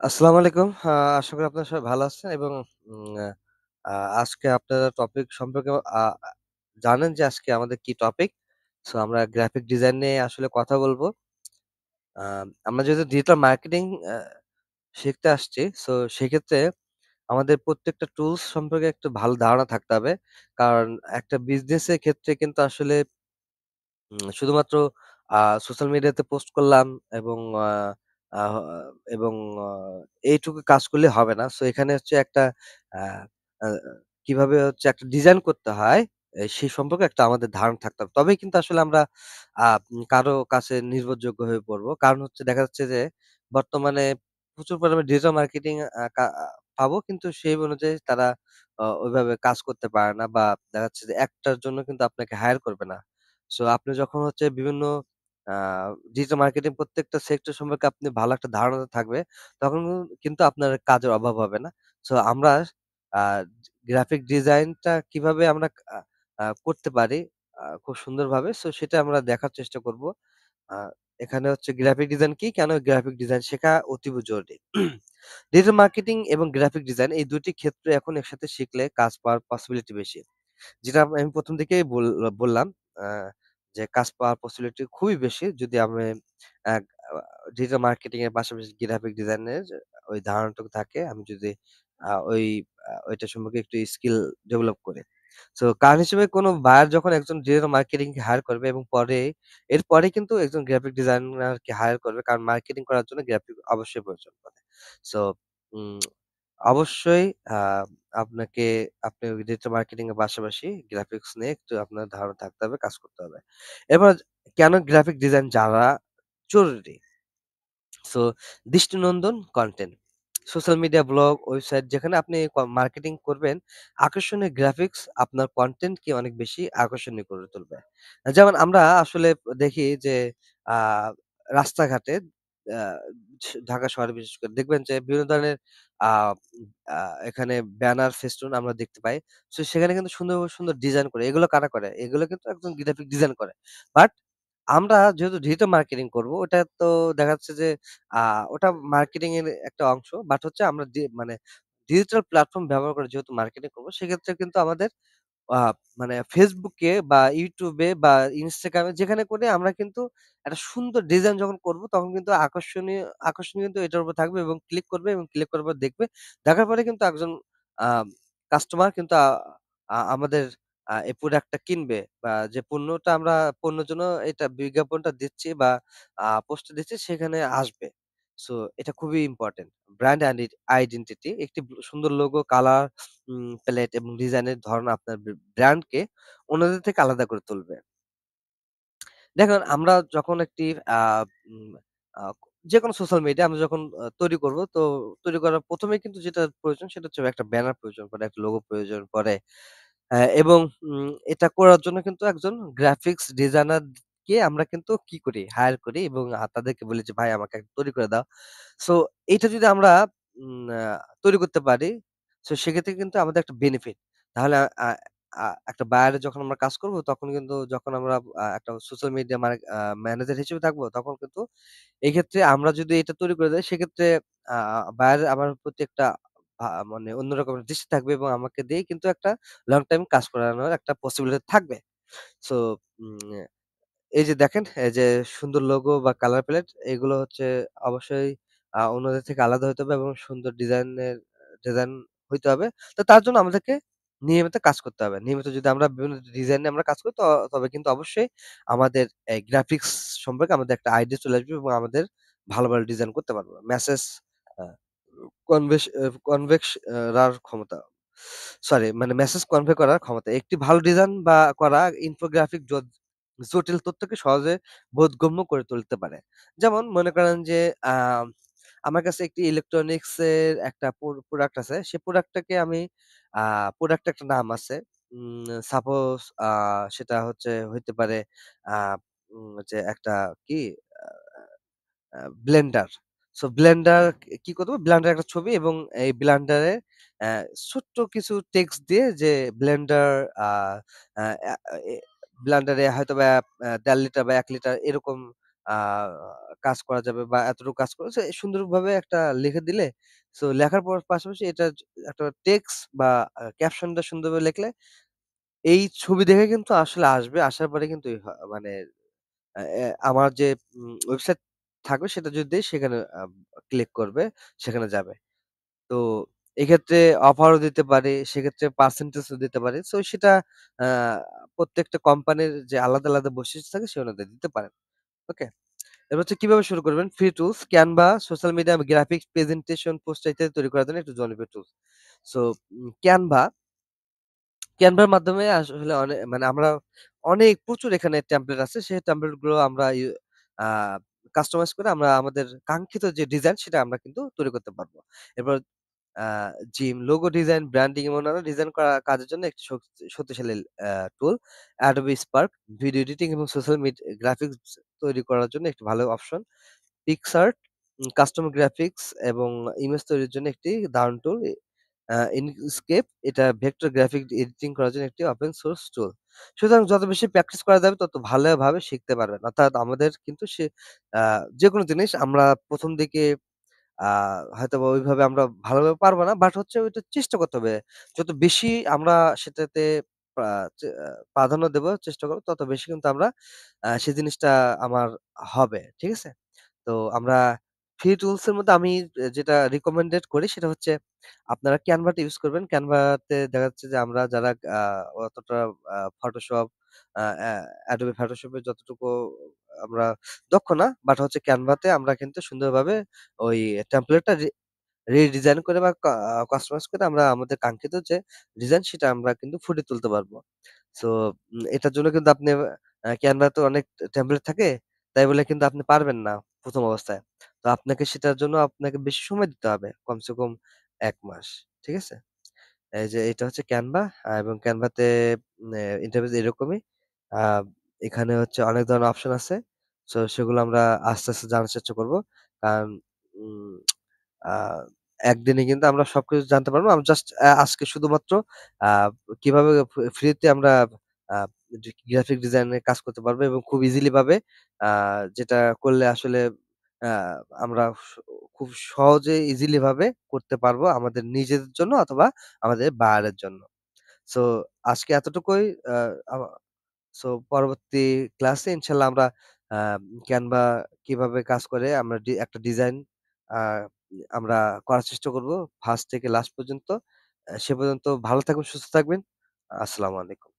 আসসালামু আলাইকুম। আশা করি আপনারা সবাই ভালো আছেন এবং উম আ আজকে আপনারা টপিক সম্পর্কে আ আ জানেন যে আজকে আমাদের কি টপিক? সো আমরা গ্রাফিক ডিজাইন নিয়ে আসলে কথা বলব। আ আমরা যেহেতু ডিজিটাল মার্কেটিং শিখতে আসছি, সো সেক্ষেত্রে আমাদের প্রত্যেকটা টুলস সম্পর্কে একটু ভালো ধারণা থাকতে হবে। কারণ একটা বিজনেসের ক্ষেত্রে কিন্তু আসলে শুধুমাত্র আ সোশ্যাল মিডিয়াতে পোস্ট করলাম এবং আ আ এবং আ এইটুকু কাজ করলে হবে না। সো এখানে হচ্ছে একটা আ আ কিভাবে হচ্ছে একটা ডিজাইন করতে হয়, সেই সম্পর্কে একটা আমাদের ধারণা থাকতে হবে। তবেই কিন্তু আসলে আমরা কারো কাছে নির্ভরযোগ্য হয়ে পড়বো। কারণ হচ্ছে দেখা যাচ্ছে যে বর্তমানে প্রচুর পরিমাণে ডিজিটাল মার্কেটিং আ কা আ পাবো কিন্তু সেই অনুযায়ী তারা ওইভাবে কাজ করতে পারে না বা দেখা যাচ্ছে যে একটার জন্য কিন্তু আপনাকে হায়ার করবে না। সো আপনি যখন হচ্ছে বিভিন্ন আ ডিজিটাল মার্কেটিং প্রত্যেকটা সেক্টর সম্পর্কে আপনি ভালো একটা ধারণা থাকবে, তখন কিন্তু আপনার কাজের অভাব হবে না। সো আমরা আ গ্রাফিক ডিজাইনটা কিভাবে আমরা আ আ করতে পারি খুব সুন্দরভাবে, সো সেটা আমরা দেখার চেষ্টা করব। আ এখানে হচ্ছে গ্রাফিক ডিজাইন কি? কেন গ্রাফিক ডিজাইন শেখা অতীব জরুরি। ডিজিটাল মার্কেটিং এবং গ্রাফিক ডিজাইন এই ২ টি ক্ষেত্রে এখন একসাথে শিখলে কাজ পাওয়ার পসিবিলিটি বেশি। যেটা আমি ১ম থেকেই বললাম আ যে কাজ পাওয়ার পসিবিলিটি খুবই বেশি যদি আমি আ আ ডিজিটাল মার্কেটিং এর পাশাপাশি গ্রাফিক ডিজাইনের ওই ধারণাটুকু থাকে। আমি যদি ওইটা সম্পর্কে একটু স্কিল ডেভেলপ করি। সো কারণ হিসেবে কোনো বায়ার যখন একজন ডিজিটাল মার্কেটিং কে হায়ার করবে এবং এরপরে কিন্তু একজন গ্রাফিক ডিজাইনার কে হায়ার করবে। কারণ মার্কেটিং করার জন্য গ্রাফিক অবশ্যই প্রয়োজন পড়ে। সো উম অবশ্যই আ আপনাকে আপনি ডিজিটাল মার্কেটিং এর পাশাপাশি গ্রাফিক্স নিয়ে একটু আপনার ধারণা থাকতে হবে, কাজ করতে হবে। এবার কেন গ্রাফিক ডিজাইন জানা জরুরি? সো দৃষ্টিনন্দন content. Social media, blog, website যেখানে আপনি মার্কেটিং করবেন, আকর্ষণীয় গ্রাফিক্স আপনার কনটেন্টকে অনেক বেশি আকর্ষণীয় করে তুলবে। যেমন আমরা আসলে দেখি যে আ রাস্তাঘাটে আ ঢাকা শহরে বিশেষ করে দেখবেন যে বিভিন্ন ধরনের আ আ এখানে ব্যানার, ফেস্টুন আমরা দেখতে পাই। সো সেখানে কিন্তু সুন্দর, সুন্দর ডিজাইন করে। এগুলো কারা করে? এগুলো কিন্তু একজন গ্রাফিক ডিজাইন করে। বাট আমরা যেহেতু ডিজিটাল মার্কেটিং করব, ওটা তো দেখা যাচ্ছে যে আ ওটা মার্কেটিং এর একটা অংশ। বাট হচ্ছে আমরা মানে ডিজিটাল প্ল্যাটফর্ম ব্যবহার করে যেহেতু মার্কেটিং করব, সেক্ষেত্রে কিন্তু আমাদের আ মানে Facebook এ বা YouTube এ বা Instagram এ যেখানে করে আমরা কিন্তু একটা সুন্দর ডিজাইন যখন করব, তখন কিন্তু আকর্ষণীয় কিন্তু এটার উপর থাকবে এবং ক্লিক করবে এবং ক্লিক করার পর দেখবে। দেখার পরে কিন্তু একজন আ কাস্টমার কিন্তু আমাদের এই প্রোডাক্টটা কিনবে বা যে পণ্যটা আমরা পণ্যের জন্য এটা বিজ্ঞাপনটা দিচ্ছি বা পোস্টটা দিচ্ছি সেখানে আসবে। সো এটা খুবই ইম্পোর্টেন্ট। ব্র্যান্ড আইডেন্টিটি একটি সুন্দর লোগো, কালার, প্যালেট এবং ডিজাইনের ধরন আপনার ব্র্যান্ডকে অন্যদের থেকে আলাদা করে তুলবে। দেখুন আমরা যখন একটি আ উম আ যেকোনো সোশ্যাল মিডিয়া আমরা যখন তৈরি করব, তো তৈরি করার ১ম এই কিন্তু যেটা প্রয়োজন সেটা হচ্ছে একটা ব্যানার প্রয়োজন পড়ে, একটা লোগো প্রয়োজন পড়ে। এবং এটা করার জন্য কিন্তু একজন গ্রাফিক্স ডিজাইনার কে আমরা কিন্তু কি করি? হায়ার করি এবং তাদেরকে বলি যে, "ভাই আমাকে একটা তৈরি করে দাও।" সো এইটা যদি আমরা উম আ তৈরি করতে পারি, সো সেক্ষেত্রে কিন্তু আমাদের একটা বেনিফিট। তাহলে আ আ একটা বায়ারে যখন আমরা কাজ করব, তখন কিন্তু যখন আমরা একটা সোশ্যাল মিডিয়া ম্যানেজার হিসেবে থাকবো, তখন কিন্তু এক্ষেত্রে আমরা যদি এটা তৈরি করে দেই, সেক্ষেত্রে আ বায়ার আমার প্রতি একটা মানে অন্যরকম দৃষ্টি থাকবে এবং আমাকে দিয়েই কিন্তু একটা লং টাইম কাজ করানোর একটা পসিবিলিটি থাকবে। সো উম এই যে দেখেন, এই যে সুন্দর লোগো বা কালার প্যালেট এগুলো হচ্ছে অবশ্যই অন্যদের থেকে আলাদা হইতে হবে এবং সুন্দর ডিজাইন হইতে হবে। তো তার জন্য আমাদেরকে নিয়মিত কাজ করতে হবে। নিয়মিত যদি আমরা বিভিন্ন ডিজাইন নিয়ে আমরা কাজ করি তবে কিন্তু অবশ্যই আমাদের এই গ্রাফিক্স সম্পর্কে আমাদের একটা আইডিয়া চলে আসবে এবং আমাদের ভালো, ভালো ডিজাইন করতে পারবো। মেসেজ আ কনভেস এ কনভেক্স রার ক্ষমতা। সরি মানে মেসেজ কনভে করার ক্ষমতা। একটি ভালো ডিজাইন বা করা ইনফোগ্রাফিক জটিল তথ্যকে সহজে বোধগম্য করে তুলতে পারে। যেমন মনে করেন যে আ আমার কাছে একটি ইলেকট্রনিক্স এর একটা প্রোডাক্ট আছে। সেই প্রোডাক্টটাকে আমি আ প্রোডাক্টের একটা নাম আছে। সাপোজ সেটা হইতে পারে আ যে একটা কি আ আ ব্লেন্ডার। সো ব্লেন্ডার কি করব? ব্লেন্ডার একটা ছবি এবং এই ব্লেন্ডারে অ্যা ছোট্ট কিছু টেক্সট দিয়ে যে ব্লেন্ডার আ আ এ ব্লেন্ডারে হয়তোবা ১.৫ লিটার বা ১ লিটার এরকম আ কাজ করা যাবে বা এতটুকু কাজ করে সে সুন্দরভাবে একটা লিখে দিলে লেখার পর পাশাপাশি এটা একটা টেক্সট বা ক্যাপশনটা সুন্দরভাবে লিখলে এই ছবি দেখে কিন্তু আসলে আসবে। আসার পরে কিন্তু মানে আমার যে ওয়েবসাইট থাকবে সেটা যদি দেই সেখানে ক্লিক করবে, সেখানে যাবে। তো এক্ষেত্রে অফারও দিতে পারি, সেক্ষেত্রে পার্সেন্টেজও দিতে পারি। সেটা আ প্রত্যেকটা কোম্পানির যে আলাদা, আলাদা বৈশিষ্ট্য থাকে সে অনুযায়ী দিতে পারেন। ওকে? এবার হচ্ছে কিভাবে শুরু করবেন? Free tools Canva social media graphics, presentation, poster ইত্যাদি তৈরি করার জন্য একটু জনপ্রিয় টুলস। সো Canva র মাধ্যমে আসলে মানে আমরা প্রচুর এখানে টেমপ্লেট আছে। সেই টেমপ্লেট গুলো আমরা আ কাস্টমাইজ করে আমরা আমাদের কাঙ্ক্ষিত যে ডিজাইন সেটা আমরা কিন্তু তৈরি করতে পারবো। এরপর আ জিম, লোগো ডিজাইন, ব্র্যান্ডিং এবং অন্যান্য ডিজাইন করা কাজের জন্য একটি শক্তিশালী টুল। Adobe Spark ভিডিও এডিটিং এবং সোশ্যাল গ্রাফিক্স তৈরি করার জন্য একটি ভালো অপশন। পিক্সআর্ট কাস্টম গ্রাফিক্স এবং ইমেজ তৈরির জন্য একটি দারুণ টুল। Inkscape এটা ভেক্টর গ্রাফিক এডিটিং করার জন্য একটি ওপেন সোর্স টুল। সুতরাং যত বেশি প্র্যাকটিস করা যাবে তত ভালোভাবে শিখতে পারবেন। অর্থাৎ আমাদের কিন্তু আ যেকোনো জিনিস আমরা ১ম দিকে আ হয়তোবা ওইভাবে আমরা ভালোভাবে পারব না। বাট হচ্ছে ওইটা চেষ্টা করতে হবে। যত বেশি আমরা সেটাতে প্রা চে আ প্রাধান্য দেব, চেষ্টা করব তত বেশি কিন্তু আমরা সেই জিনিসটা আমার হবে। ঠিক আছে? তো আমরা ফ্রি টুলস এর মধ্যে আমি যেটা রিকমেন্ডেড করি সেটা হচ্ছে আপনারা Canva টা ইউজ করবেন। Canva তে দেখা যাচ্ছে যে আমরা যারা অতটা Photoshop Adobe Photoshop এ যতটুকু আমরা দক্ষ না, বাট হচ্ছে Canva তে আমরা কিন্তু সুন্দরভাবে ওই টেমপ্লেটটা রিডিজাইন করে বা কাস্টমাইজ করে আমরা আমাদের কাঙ্ক্ষিত যে ডিজাইন সেটা আমরা কিন্তু ফুটিয়ে তুলতে পারবো। সো এটার জন্য কিন্তু আপনি Canva তো অনেক টেমপ্লেট থাকে। তাই বলে কিন্তু আপনি পারবেন না ১ম অবস্থায়। তো আপনাকে সেটার জন্য আপনাকে বেশি সময় দিতে হবে। কমসে কম ১ মাস। ঠিক আছে? এই যে এটা হচ্ছে Canva এবং Canva তে ইন্টারফেস এরকমই। আ এখানে হচ্ছে অনেক ধরনের অপশন আছে। সেগুলো আমরা আস্তে, আস্তে জানার চেষ্টা করব। কারণ উম আ একদিনে কিন্তু আমরা সবকিছু জানতে পারবো না। আমি জাস্ট আজকে শুধুমাত্র আ কিভাবে ফ্রিতে আমরা আ গ্রাফিক ডিজাইন এর কাজ করতে পারবো এবং খুব ইজিলি ভাবে আ যেটা করলে আসলে আ আমরা খুব সহজে ইজিলি ভাবে করতে পারবো আমাদের নিজেদের জন্য অথবা আমাদের বায়ারের জন্য। সো আজকে এতটুকুই আ আমা সো পরবর্তী ক্লাসে ইনশাআল্লাহ আমরা আ Canva কিভাবে কাজ করে আমরা একটা ডিজাইন আ আমরা করার চেষ্টা করব ফার্স্ট থেকে লাস্ট পর্যন্ত। সে পর্যন্ত ভালো থাকবেন, সুস্থ থাকবেন। আসসালামু আলাইকুম।